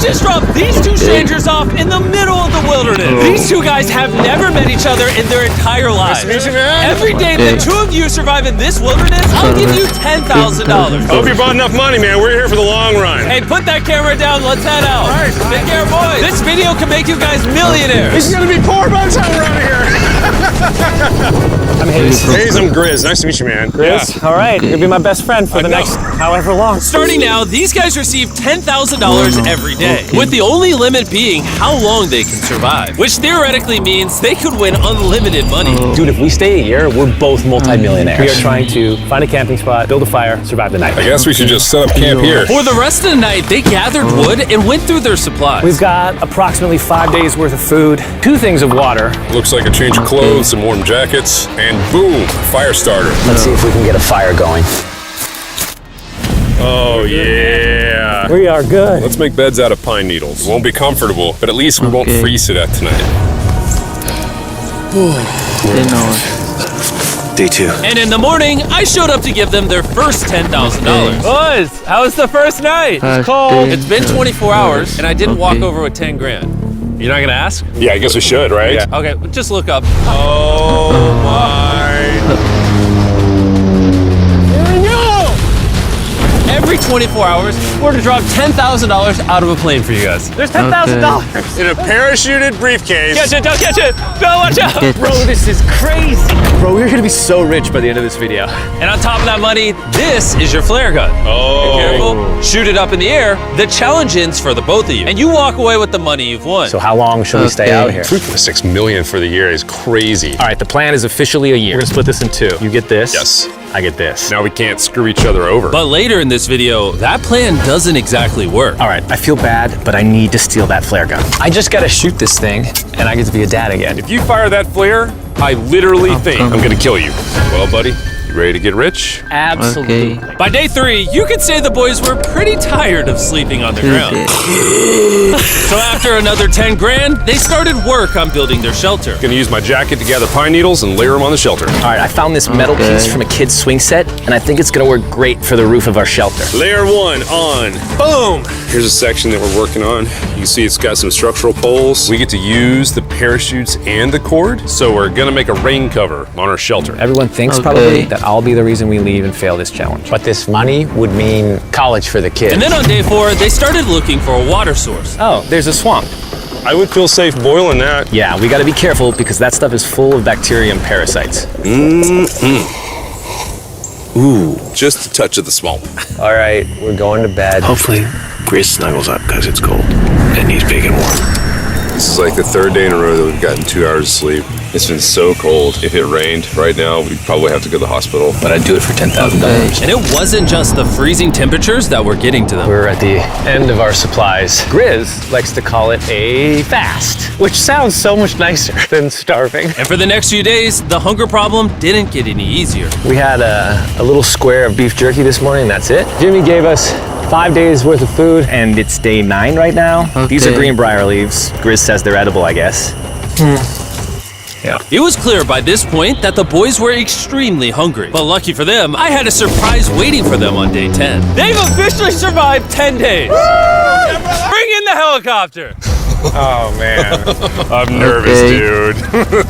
just dropped these two strangers off in the middle of the wilderness. These two guys have never met each other in their entire lives. Nice to meet you, man. Every day the two of you survive in this wilderness, I'll give you $10,000. Hope you brought enough money, man. We're here for the long run. Hey, put that camera down. Let's head out. All right. Take care, boys. This video can make you guys millionaires. He's gonna be poor by the time we're out of here. I'm Hayes. Hayes, I'm Grizz. Nice to meet you, man. Grizz? All right, you're gonna be my best friend for the next however long. Starting now, these guys receive $10,000 every day, with the only limit being how long they can survive, which theoretically means they could win unlimited money. Dude, if we stay a year, we're both multi-millionaires. We are trying to find a camping spot, build a fire, survive the night. I guess we should just set up camp here. For the rest of the night, they gathered wood and went through their supplies. We've got approximately 5 days worth of food, 2 things of water. Looks like a change of clothes, some warm jackets, and boom, fire starter. Let's see if we can get a fire going. Oh, yeah. We are good. Let's make beds out of pine needles. It won't be comfortable, but at least we won't freeze to death tonight. Day 2. And in the morning, I showed up to give them their first $10,000. Boys, how was the first night? It's cold. It's been 24 hours, and I didn't walk over with 10 grand. You're not gonna ask? Yeah, I guess we should, right? Yeah. Okay, just look up. Oh, my. Every 24 hours, we're to drop $10,000 out of a plane for you guys. There's $10,000. In a parachuted briefcase. Catch it, don't catch it. No, watch out. Bro, this is crazy. Bro, we're gonna be so rich by the end of this video. And on top of that money, this is your flare gun. Oh. Be careful, shoot it up in the air. The challenge ends for the both of you. And you walk away with the money you've won. So how long should we stay out here? $3.6 million for the year is crazy. All right, the plan is officially a year. We're gonna split this in 2. You get this. Yes. I get this. Now we can't screw each other over. But later in this video, that plan doesn't exactly work. All right, I feel bad, but I need to steal that flare gun. I just gotta shoot this thing, and I get to be a dad again. If you fire that flare, I literally think I'm gonna kill you. Well, buddy, you ready to get rich? Absolutely. By day 3, you could say the boys were pretty tired of sleeping on the ground. So after another 10 grand, they started work on building their shelter. Gonna use my jacket to gather pine needles and layer them on the shelter. All right, I found this metal piece from a kid's swing set, and I think it's gonna work great for the roof of our shelter. Layer 1 on. Boom! Here's a section that we're working on. You can see it's got some structural poles. We get to use the parachutes and the cord, so we're gonna make a rain cover on our shelter. Everyone thinks probably that I'll be the reason we leave and fail this challenge. But this money would mean college for the kids. And then on day 4, they started looking for a water source. Oh, there's a swamp. I would feel safe boiling that. Yeah, we gotta be careful because that stuff is full of bacteria and parasites. Ooh, just a touch of the swamp. All right, we're going to bed. Hopefully, Grizz snuggles up because it's cold and he's big and warm. This is like the 3rd day in a row that we've gotten 2 hours of sleep. It's been so cold. If it rained right now, we'd probably have to go to the hospital. But I'd do it for $10,000. And it wasn't just the freezing temperatures that were getting to them. We're at the end of our supplies. Grizz likes to call it a fast, which sounds so much nicer than starving. And for the next few days, the hunger problem didn't get any easier. We had a little square of beef jerky this morning, that's it. Jimmy gave us 5 days worth of food, and it's day 9 right now. These are greenbrier leaves. Grizz says they're edible, I guess. Yeah. It was clear by this point that the boys were extremely hungry. But lucky for them, I had a surprise waiting for them on day 10. They've officially survived 10 days. Bring in the helicopter. Oh, man. I'm nervous, dude.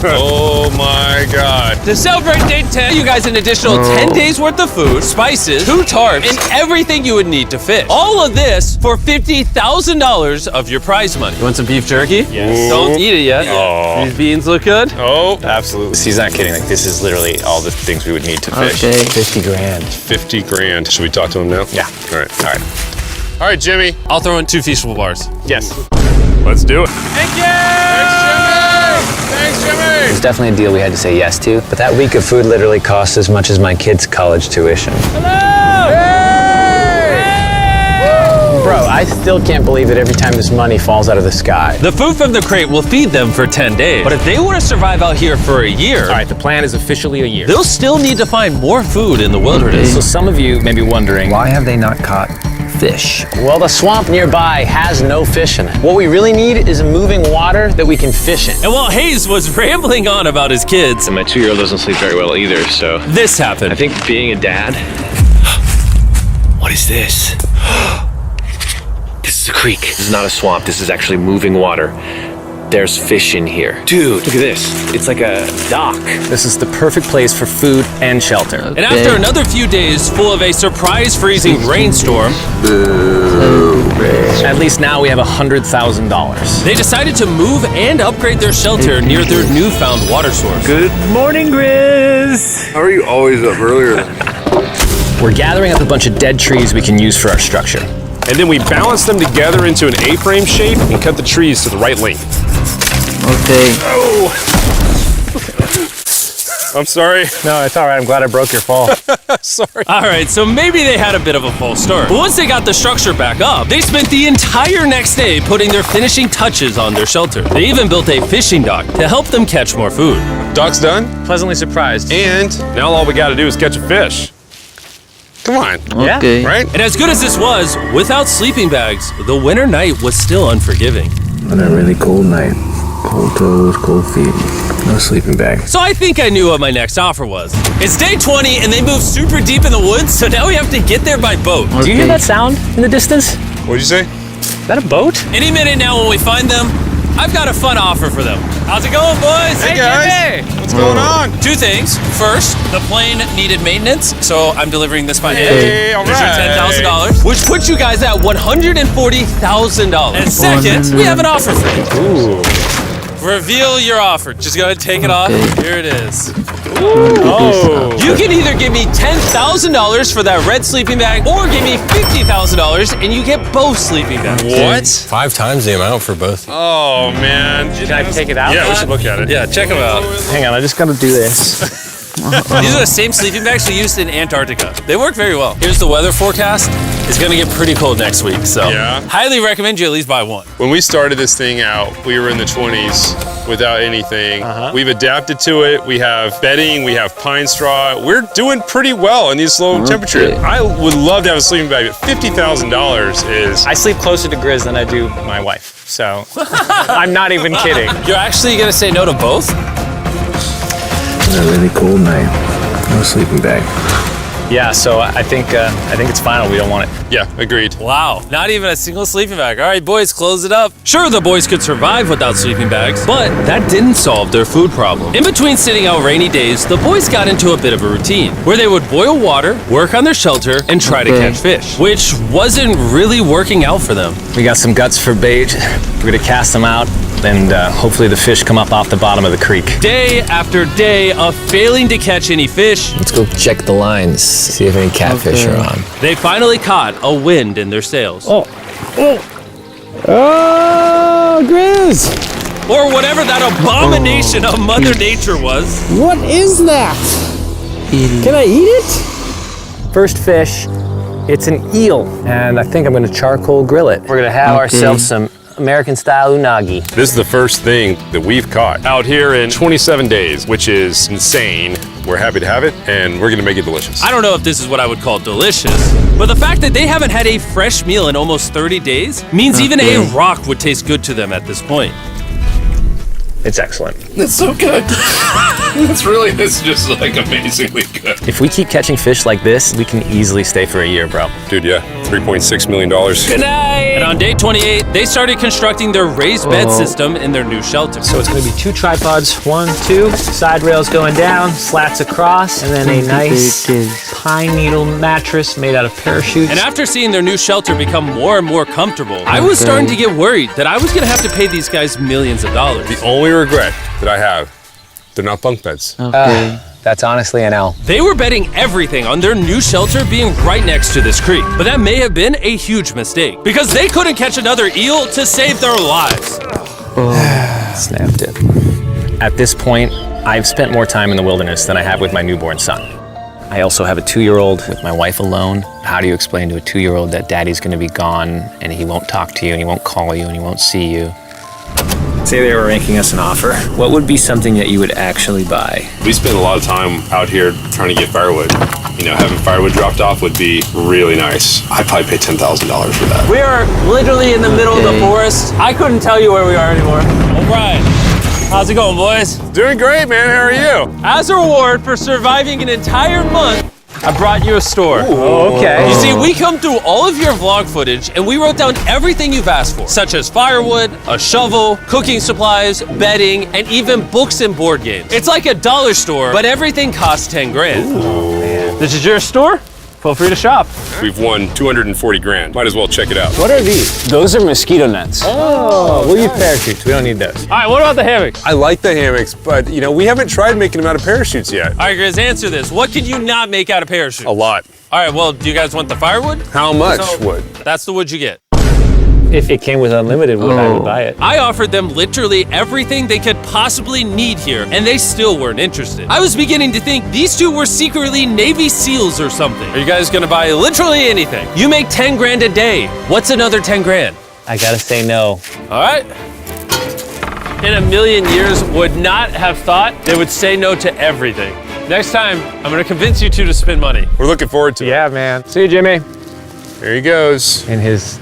Oh, my God. To celebrate day 10, you guys an additional 10 days worth of food, spices, 2 tarps, and everything you would need to fish. All of this for $50,000 of your prize money. You want some beef jerky? Yes. Don't eat it yet. Oh. These beans look good. Oh, absolutely. He's not kidding. Like, this is literally all the things we would need to fish. 50 grand. 50 grand. Should we talk to him now? Yeah. All right. All right. All right, Jimmy. I'll throw in 2 feastable bars. Yes. Let's do it. Thank you! Thanks, Jimmy! It was definitely a deal we had to say yes to, but that week of food literally cost as much as my kids' college tuition. Hello! Hey! Bro, I still can't believe that every time this money falls out of the sky. The food from the crate will feed them for 10 days. But if they want to survive out here for a year, All right, the plan is officially a year. they'll still need to find more food in the wilderness. So some of you may be wondering, why have they not caught fish? Well, the swamp nearby has no fish in it. What we really need is moving water that we can fish in. And while Hayes was rambling on about his kids, And my 2-year-old doesn't sleep very well either, so this happened. I think being a dad. What is this? This is a creek. This is not a swamp. This is actually moving water. There's fish in here. Dude, look at this. It's like a dock. This is the perfect place for food and shelter. And after another few days full of a surprise freezing rainstorm, At least now we have $100,000. they decided to move and upgrade their shelter near their newfound water source. Good morning, Grizz. How are you always up earlier? We're gathering up a bunch of dead trees we can use for our structure. And then we balance them together into an A-frame shape and cut the trees to the right length. Okay. I'm sorry. No, it's all right. I'm glad I broke your fall. Sorry. All right, so maybe they had a bit of a false start. But once they got the structure back up, they spent the entire next day putting their finishing touches on their shelter. They even built a fishing dock to help them catch more food. Dock's done, Pleasantly surprised. and now all we gotta do is catch a fish. Come on, Yeah. Okay. right? And as good as this was, without sleeping bags, the winter night was still unforgiving. On a really cold night. Cold toes, cold feet. No sleeping bag. So I think I knew what my next offer was. It's day 20 and they moved super deep in the woods, so now we have to get there by boat. Do you hear that sound in the distance? What'd you say? Is that a boat? Any minute now when we find them, I've got a fun offer for them. How's it going, boys? Hey, guys. What's going on? Two things. First, the plane needed maintenance, so I'm delivering this by hand. Hey, all There's your right. $10,000, which puts you guys at $140,000. And second, we have an offer for you. Ooh. Reveal your offer. Just go ahead and take it off. Here it is. Oh. You can either give me $10,000 for that red sleeping bag, or give me $50,000 and you get both sleeping bags. What? 5 times the amount for both. Oh, man. Can I take it out? Yeah, we should look at it. Yeah, check them out. Hang on, I just gotta do this. These are the same sleeping bags we used in Antarctica. They work very well. Here's the weather forecast. It's gonna get pretty cold next week, so Yeah. highly recommend you at least buy one. When we started this thing out, we were in the 20s without anything. We've adapted to it. We have bedding, we have pine straw. We're doing pretty well in these low temperatures. I would love to have a sleeping bag, but $50,000 is... I sleep closer to Grizz than I do my wife, so I'm not even kidding. You're actually gonna say no to both? On a really cold night. No sleeping bag. Yeah, so I think it's final. We don't want it. Yeah, agreed. Wow, not even a single sleeping bag. All right, boys, close it up. Sure, the boys could survive without sleeping bags, but that didn't solve their food problem. In between sitting out rainy days, the boys got into a bit of a routine where they would boil water, work on their shelter, and try to catch fish, which wasn't really working out for them. We got some guts for bait. We're gonna cast them out, and hopefully the fish come up off the bottom of the creek. Day after day of failing to catch any fish, Let's go check the lines, see if any catfish are on. they finally caught a wind in their sails. Oh, Grizz! Or whatever that abomination of Mother Nature was. What is that? Can I eat it? First fish, it's an eel, and I think I'm gonna charcoal grill it. We're gonna have ourselves some American-style unagi. This is the first thing that we've caught out here in 27 days, which is insane. We're happy to have it, and we're gonna make it delicious. I don't know if this is what I would call delicious, but the fact that they haven't had a fresh meal in almost 30 days means even a rock would taste good to them at this point. It's excellent. It's so good. It's just like amazingly good. If we keep catching fish like this, we can easily stay for a year, bro. Dude, yeah, $3.6 million. Good night! And on day 28, they started constructing their raised bed system in their new shelter. So it's gonna be 2 tripods, 1, 2, side rails going down, slats across, and then a nice pine needle mattress made out of parachutes. And after seeing their new shelter become more and more comfortable, I was starting to get worried that I was gonna have to pay these guys millions of dollars. The only regret that I have, they're not bunk beds. That's honestly an L. They were betting everything on their new shelter being right next to this creek, but that may have been a huge mistake because they couldn't catch another eel to save their lives. Snapped it. At this point, I've spent more time in the wilderness than I have with my newborn son. I also have a 2-year-old with my wife alone. How do you explain to a 2-year-old that daddy's gonna be gone and he won't talk to you and he won't call you and he won't see you? Say they were making us an offer. What would be something that you would actually buy? We spend a lot of time out here trying to get firewood. You know, having firewood dropped off would be really nice. I'd probably pay $10,000 for that. We are literally in the middle of the forest. I couldn't tell you where we are anymore. O'Brien, how's it going, boys? Doing great, man. How are you? As a reward for surviving an entire month I brought you a store. Oh, okay. You see, we come through all of your vlog footage and we wrote down everything you've asked for, such as firewood, a shovel, cooking supplies, bedding, and even books and board games. It's like a dollar store, but everything costs 10 grand. Oh, man. This is your store? Feel free to shop. We've won 240 grand. Might as well check it out. What are these? Those are mosquito nets. Oh, we'll use parachutes. We don't need those. All right, what about the hammocks? I like the hammocks, but you know, we haven't tried making them out of parachutes yet. All right, Grizz, answer this. What can you not make out of parachutes? A lot. All right, well, do you guys want the firewood? How much So, wood? That's the wood you get. If it came with unlimited wood, I would buy it. I offered them literally everything they could possibly need here, and they still weren't interested. I was beginning to think these two were secretly Navy SEALs or something. Are you guys gonna buy literally anything? You make 10 grand a day. What's another 10 grand? I gotta say no. All right. In a million years, would not have thought they would say no to everything. Next time, I'm gonna convince you two to spend money. We're looking forward to it. Yeah, man. See you, Jimmy. There he goes. In his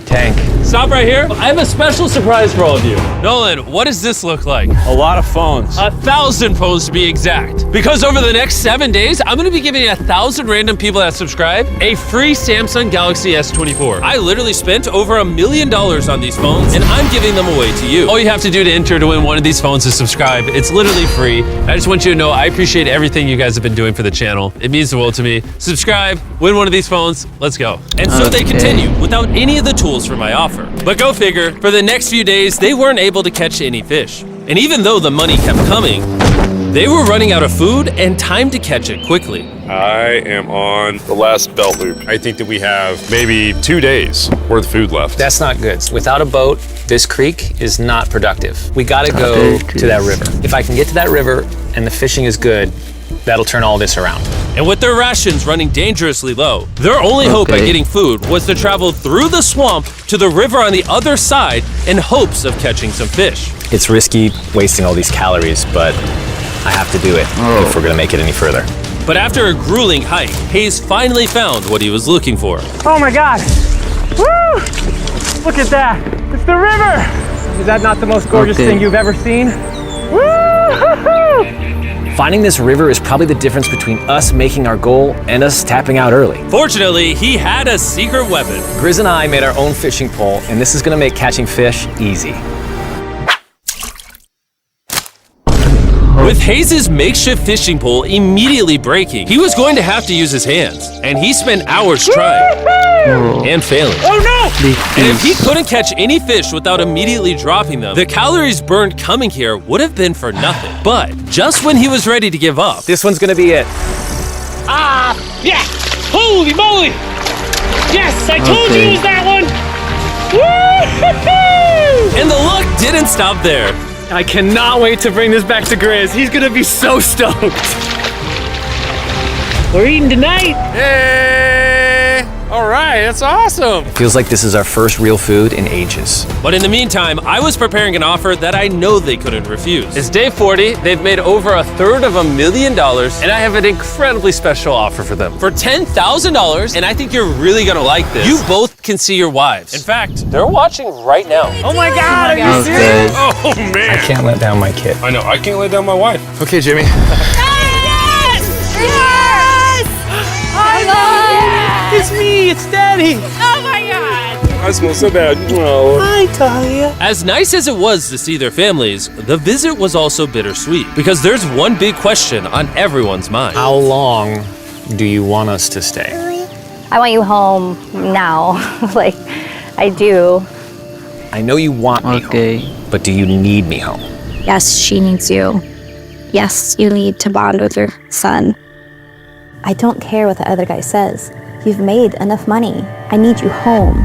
tank. Stop right here. I have a special surprise for all of you. Nolan, what does this look like? A lot of phones. 1,000 phones to be exact. Because over the next 7 days, I'm gonna be giving 1,000 random people that subscribe a free Samsung Galaxy S24. I literally spent over $1 million on these phones, and I'm giving them away to you. All you have to do to enter to win one of these phones is subscribe. It's literally free. I just want you to know I appreciate everything you guys have been doing for the channel. It means the world to me. Subscribe, win one of these phones, let's go. And so they continue without any of the tools for my offer. But go figure, for the next few days, they weren't able to catch any fish. And even though the money kept coming, they were running out of food and time to catch it quickly. I am on the last belt loop. I think that we have maybe 2 days worth of food left. That's not good. Without a boat, this creek is not productive. We gotta go to that river. If I can get to that river and the fishing is good, that'll turn all this around. And with their rations running dangerously low, their only hope at getting food was to travel through the swamp to the river on the other side in hopes of catching some fish. It's risky wasting all these calories, but I have to do it if we're gonna make it any further. But after a grueling hike, Hayes finally found what he was looking for. Oh my God! Woo! Look at that! It's the river! Is that not the most gorgeous thing you've ever seen? Woo! Finding this river is probably the difference between us making our goal and us tapping out early. Fortunately, he had a secret weapon. Grizz and I made our own fishing pole, and this is gonna make catching fish easy. With Hayes' makeshift fishing pole immediately breaking, he was going to have to use his hands, and he spent hours trying and failing. Oh no! And if he couldn't catch any fish without immediately dropping them, the calories burned coming here would have been for nothing. But just when he was ready to give up, This one's gonna be it. Yeah! Holy moly! Yes, I told you it was that one! Woo! and the luck didn't stop there. I cannot wait to bring this back to Grizz. He's gonna be so stoked. We're eating tonight! Hey! All right, that's awesome. Feels like this is our first real food in ages. But in the meantime, I was preparing an offer that I know they couldn't refuse. It's day 40, they've made over $250,000 and I have an incredibly special offer for them. For $10,000, and I think you're really gonna like this, you both can see your wives. In fact, they're watching right now. Oh my God, are you serious? Oh man. I can't let down my kid. I know, I can't let down my wife. Okay, Jimmy. It's me, it's Daddy! Oh my God! I smell so bad. Oh. Hi, Talia. As nice as it was to see their families, the visit was also bittersweet because there's one big question on everyone's mind. How long do you want us to stay? I want you home now. Like, I do. I know you want me home, but do you need me home? Yes, she needs you. Yes, you need to bond with your son. I don't care what the other guy says. You've made enough money. I need you home.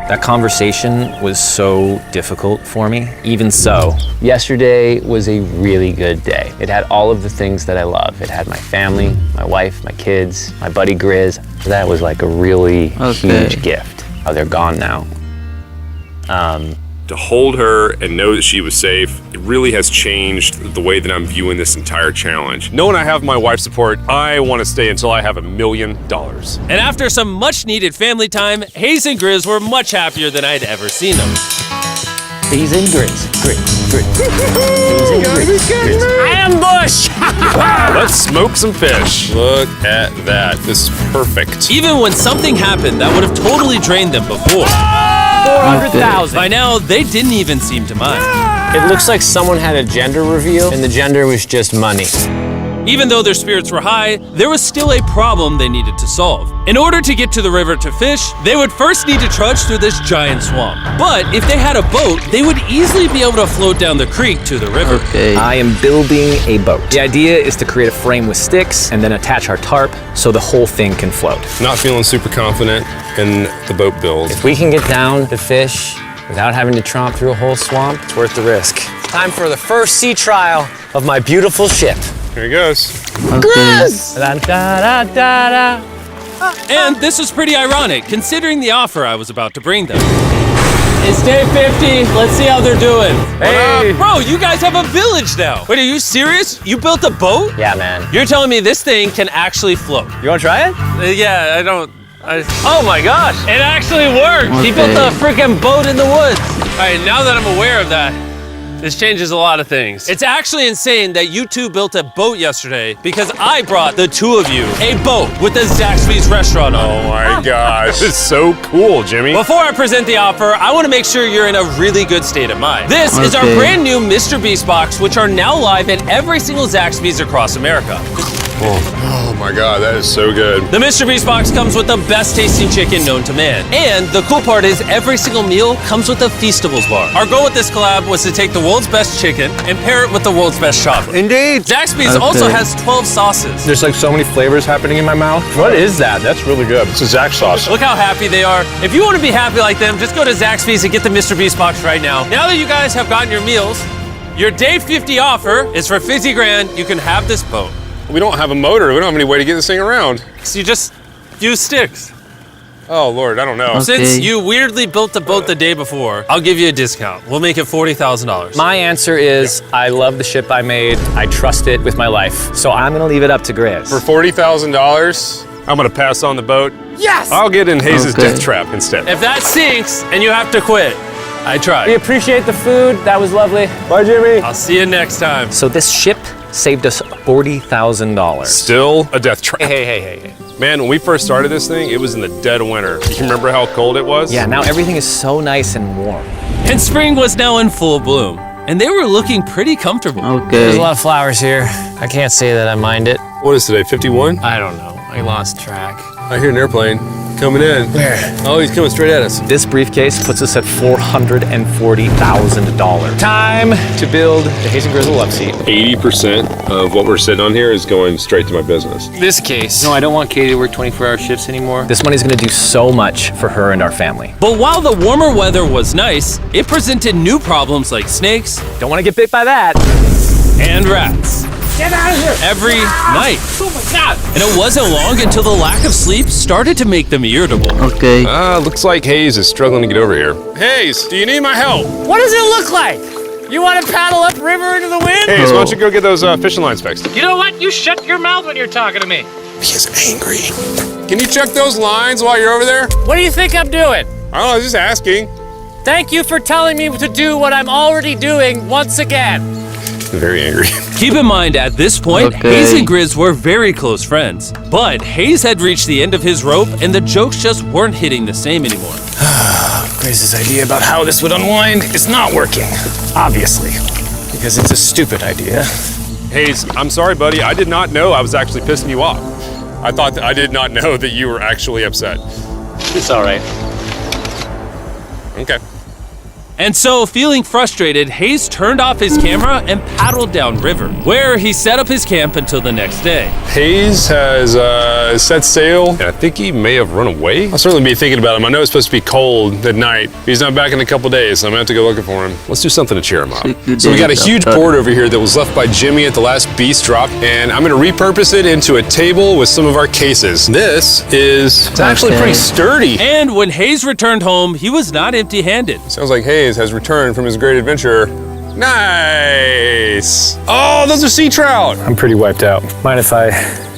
That conversation was so difficult for me. Even so, yesterday was a really good day. It had all of the things that I love. It had my family, my wife, my kids, my buddy Grizz. That was like a really huge gift. Oh, they're gone now. To hold her and know that she was safe, it really has changed the way that I'm viewing this entire challenge. Knowing I have my wife's support, I want to stay until I have $1 million. And after some much needed family time, Hayes and Grizz were much happier than I'd ever seen them. Peas and grits. Peas and grits. Ambush! Let's smoke some fish. Look at that. This is perfect. Even when something happened that would have totally drained them before, 400,000. by now they didn't even seem to mind. It looks like someone had a gender reveal, and the gender was just money. Even though their spirits were high, there was still a problem they needed to solve. In order to get to the river to fish, they would first need to trudge through this giant swamp. But if they had a boat, they would easily be able to float down the creek to the river. Okay. I am building a boat. The idea is to create a frame with sticks and then attach our tarp so the whole thing can float. Not feeling super confident in the boat build. If we can get down to fish without having to tromp through a whole swamp, it's worth the risk. Time for the first sea trial of my beautiful ship. Here he goes. Okay. And this was pretty ironic, considering the offer I was about to bring them. It's day 50. Let's see how they're doing. Hey. Bro, you guys have a village now. Wait, are you serious? You built a boat? Yeah, man. You're telling me this thing can actually float? You wanna try it? Yeah, I don't. Oh my gosh, it actually worked. He built Okay. a freaking boat in the woods. All right, now that I'm aware of that, this changes a lot of things. It's actually insane that you two built a boat yesterday because I brought the two of you a boat with the Zaxby's restaurant on it. Oh my gosh. This is so cool, Jimmy. Before I present the offer, I want to make sure you're in a really good state of mind. This is our Okay. brand new MrBeast box, which are now live at every single Zaxby's across America. Oh my God, that is so good. The MrBeast box comes with the best tasting chicken known to man. And the cool part is every single meal comes with a Feastables bar. Our goal with this collab was to take the world's best chicken and pair it with the world's best chocolate. Indeed. Zaxby's Okay. also has 12 sauces. There's like so many flavors happening in my mouth. What is that? That's really good. It's a Zach sauce. Look how happy they are. If you want to be happy like them, just go to Zaxby's and get the MrBeast box right now. Now that you guys have gotten your meals, your day 50 offer is for 50 grand. You can have this boat. We don't have a motor. We don't have any way to get this thing around. So you just use sticks. Oh Lord, I don't know. Okay. Since you weirdly built the boat the day before, I'll give you a discount. We'll make it $40,000. My answer is I love the ship I made. I trust it with my life. So I'm gonna leave it up to Grizz. For $40,000, I'm gonna pass on the boat. Yes! I'll get in Hayes' Okay. death trap instead. If that sinks and you have to quit, I We tried. appreciate the food. That was lovely. Bye, Jimmy. I'll see you next time. So this ship saved us $40,000. Still a death trap. Hey. Man, when we first started this thing, it was in the dead of winter. You can remember how cold it was? Yeah, now everything is so nice and warm. And spring was now in full bloom, and they were looking pretty comfortable. There's Okay. a lot of flowers here. I can't say that I mind it. What is today, 51? I don't know. I lost track. I hear an airplane coming in. Where? Oh, he's coming straight at us. This briefcase puts us at $440,000. Time to build the Hayes and Grizzle love seat. 80% of what we're sitting on here is going straight to my business. This case. No, I don't want Katie to work 24-hour shifts anymore. This money's gonna do so much for her and our family. But while the warmer weather was nice, it presented new problems like snakes Don't wanna get bit by that. and rats. Get out of here! Every night. Oh my God! And it wasn't long until the lack of sleep started to make them irritable. Okay. Looks like Hayes is struggling to get over here. Hayes, do you need my help? What does it look like? You wanna paddle upriver into the wind? Hayes, why don't you go get those fishing lines fixed? You know what? You shut your mouth when you're talking to me. He is angry. Can you check those lines while you're over there? What do you think I'm doing? I don't know, I was just asking. Thank you for telling me to do what I'm already doing once again. Very angry. Keep in mind, at this point, Okay. Hayes and Grizz were very close friends. But Hayes had reached the end of his rope, and the jokes just weren't hitting the same anymore. Grizz's idea about how this would unwind is not working, obviously, because it's a stupid idea. Hayes, I'm sorry, buddy. I did not know I was actually pissing you off. I did not know that you were actually upset. It's all right. Okay. And so, feeling frustrated, Hayes turned off his camera and paddled downriver, where he set up his camp until the next day. Hayes has set sail, and I think he may have run away. I'll certainly be thinking about him. I know it's supposed to be cold at night. He's not back in a couple days, so I'm gonna have to go looking for him. Let's do something to cheer him up. So we got a huge board over here that was left by Jimmy at the last Beast drop, and I'm gonna repurpose it into a table with some of our cases. This is it's actually Okay. pretty sturdy. And when Hayes returned home, he was not empty-handed. Sounds like Hayes has returned from his great adventure. Nice. Oh, those are sea trout. I'm pretty wiped out. Mind if I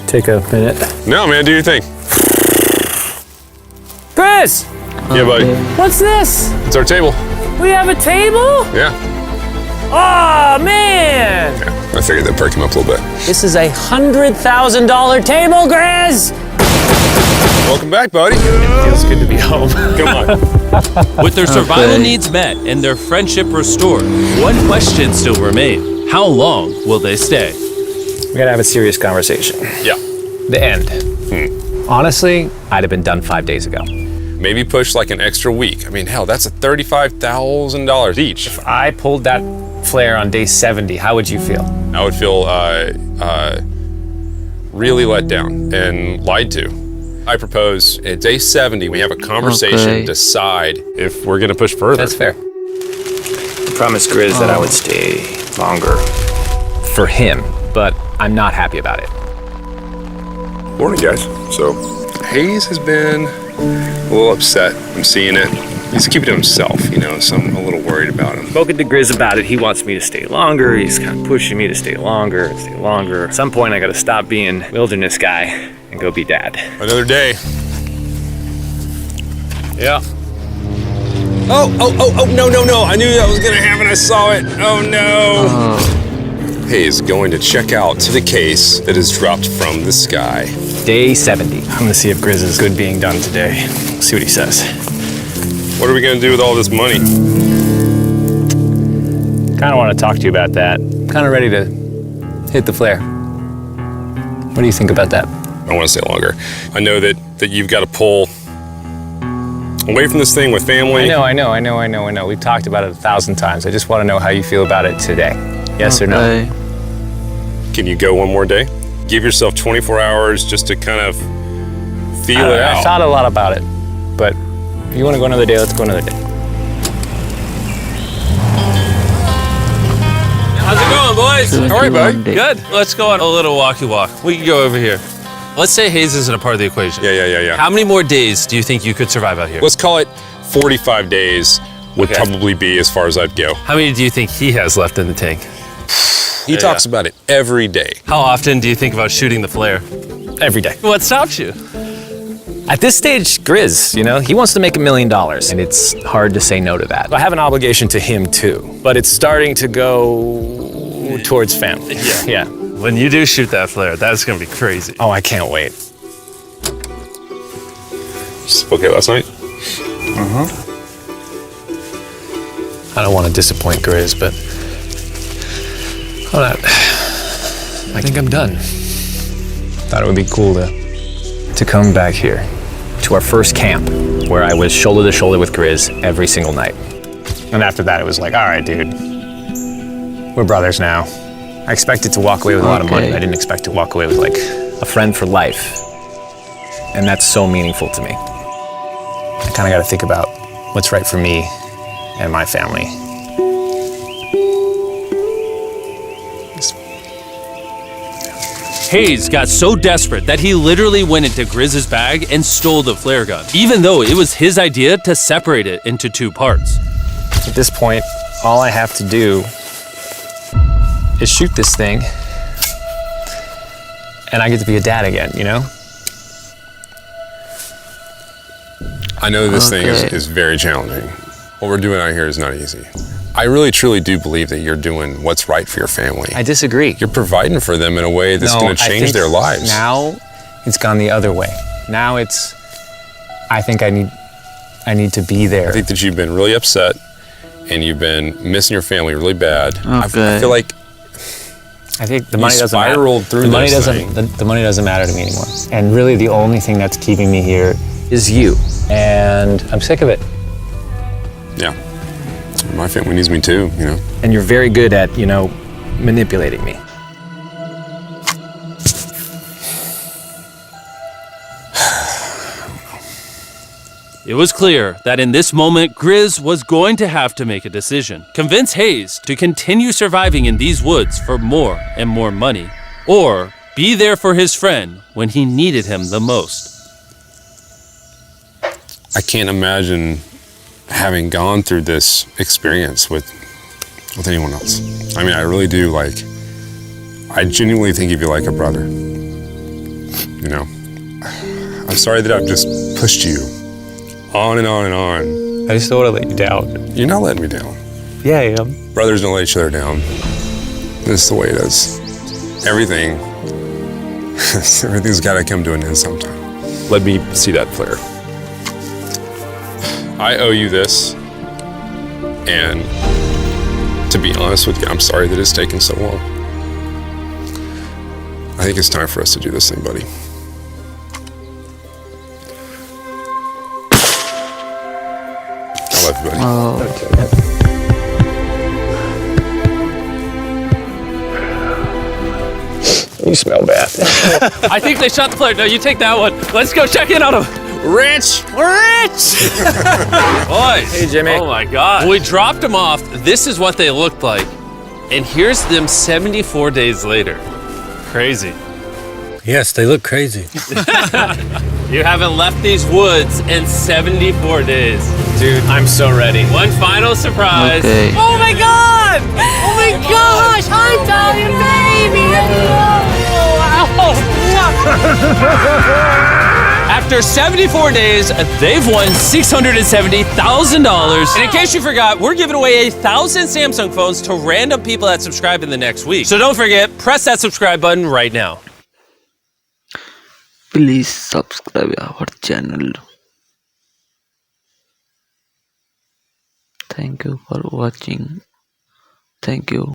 take a minute? No, man, do your thing. Chris, Yeah, buddy. what's this? It's our table. We have a table? Yeah. Oh, man! Yeah. I figured that'd perk him up a little bit. This is a $100,000 table, Grizz! Welcome back, buddy. Feels good to be home. Come on. With their survival needs met and their friendship restored, one question still remains. How long will they stay? We gotta have a serious conversation. Yeah. The end. Honestly, I'd have been done 5 days ago. Maybe push like an extra week. I mean, hell, that's a $35,000 each. If I pulled that flare on day 70, how would you feel? I would feel really let down and lied to. I propose at day 70, we have a conversation, decide if we're gonna push further. That's fair. I promised Grizz that I would stay longer. For him, but I'm not happy about it. Morning, guys. So, Hayes has been a little upset. I'm seeing it. He's keeping it to himself, you know, so I'm a little worried about him. Spoken to Grizz about it. He wants me to stay longer. He's kind of pushing me to stay longer and stay longer. At some point, I gotta stop being wilderness guy and go be dad. Another day. Yeah. Oh, no. I knew that was gonna happen. I saw it. Oh, no. Hayes going to check out the case that is dropped from the sky. Day 70. I'm gonna see if Grizz is good being done today. See what he says. What are we gonna do with all this money? Kind of want to talk to you about that. Kind of ready to hit the flare. What do you think about that? I want to stay longer. I know that you've got to pull away from this thing with family. I know. We've talked about it 1,000 times. I just want to know how you feel about it today. Yes or no? Can you go one more day? Give yourself 24 hours just to kind of feel it out. I thought a lot about it, but if you want to go another day, let's go another day. How's it going, boys? All right, bud. Good. Let's go on a little walkie walk. We can go over here. Let's say Hayes isn't a part of the equation. Yeah. How many more days do you think you could survive out here? Let's call it 45 days would probably be as far as I'd go. How many do you think he has left in the tank? He talks about it every day. How often do you think about shooting the flare? Every day. What stops you? At this stage, Grizz, you know, he wants to make $1 million, and it's hard to say no to that. I have an obligation to him too, but it's starting to go towards family. Yeah. When you do shoot that flare, that's gonna be crazy. Oh, I can't wait. Okay, last night? I don't want to disappoint Grizz, but I think I'm done. Thought it would be cool to come back here to our first camp where I was shoulder to shoulder with Grizz every single night. And after that, it was like, all right, dude, we're brothers now. I expected to walk away with a lot of money. I didn't expect to walk away with like a friend for life. And that's so meaningful to me. I kind of got to think about what's right for me and my family. Hayes got so desperate that he literally went into Grizz's bag and stole the flare gun, even though it was his idea to separate it into two parts. At this point, all I have to do is shoot this thing, and I get to be a dad again, you know? I know this thing is very challenging. What we're doing out here is not easy. I really, truly do believe that you're doing what's right for your family. I disagree. You're providing for them in a way that's going to change their lives. Now, it's gone the other way. Now it's, I think I need to be there. I think that you've been really upset and you've been missing your family really bad. I feel like I think the money doesn't matter. Through the money doesn't matter to me anymore. And really the only thing that's keeping me here is you. And I'm sick of it. Yeah. My family needs me too, you know. And you're very good at, you know, manipulating me. It was clear that in this moment, Grizz was going to have to make a decision. Convince Hayes to continue surviving in these woods for more and more money, or be there for his friend when he needed him the most. I can't imagine having gone through this experience with anyone else. I mean, I really do, like, I genuinely think of you like a brother. You know, I'm sorry that I've just pushed you on and on and on I just don't want to let you down. You're not letting me down. Yeah, I am. Brothers don't let each other down. This is the way it is. Everything's got to come to an end sometime. Let me see that flare. I owe you this. And to be honest with you, I'm sorry that it's taken so long. I think it's time for us to do this thing, buddy. I love you, buddy. You smell bad. I think they shot the flare. No, you take that one. Let's go check in on him. Rich! Boys. Hey, Jimmy. Oh my God. When we dropped them off, this is what they looked like. And here's them 74 days later. Crazy. Yes, they look crazy. You haven't left these woods in 74 days. Dude, I'm so ready. One final surprise. Okay. Oh my God! Oh my gosh! Hi, Italian baby! After 74 days, they've won $670,000. And in case you forgot, we're giving away 1,000 Samsung phones to random people that subscribe in the next week. So don't forget, press that subscribe button right now. Please subscribe our channel. Thank you for watching. Thank you.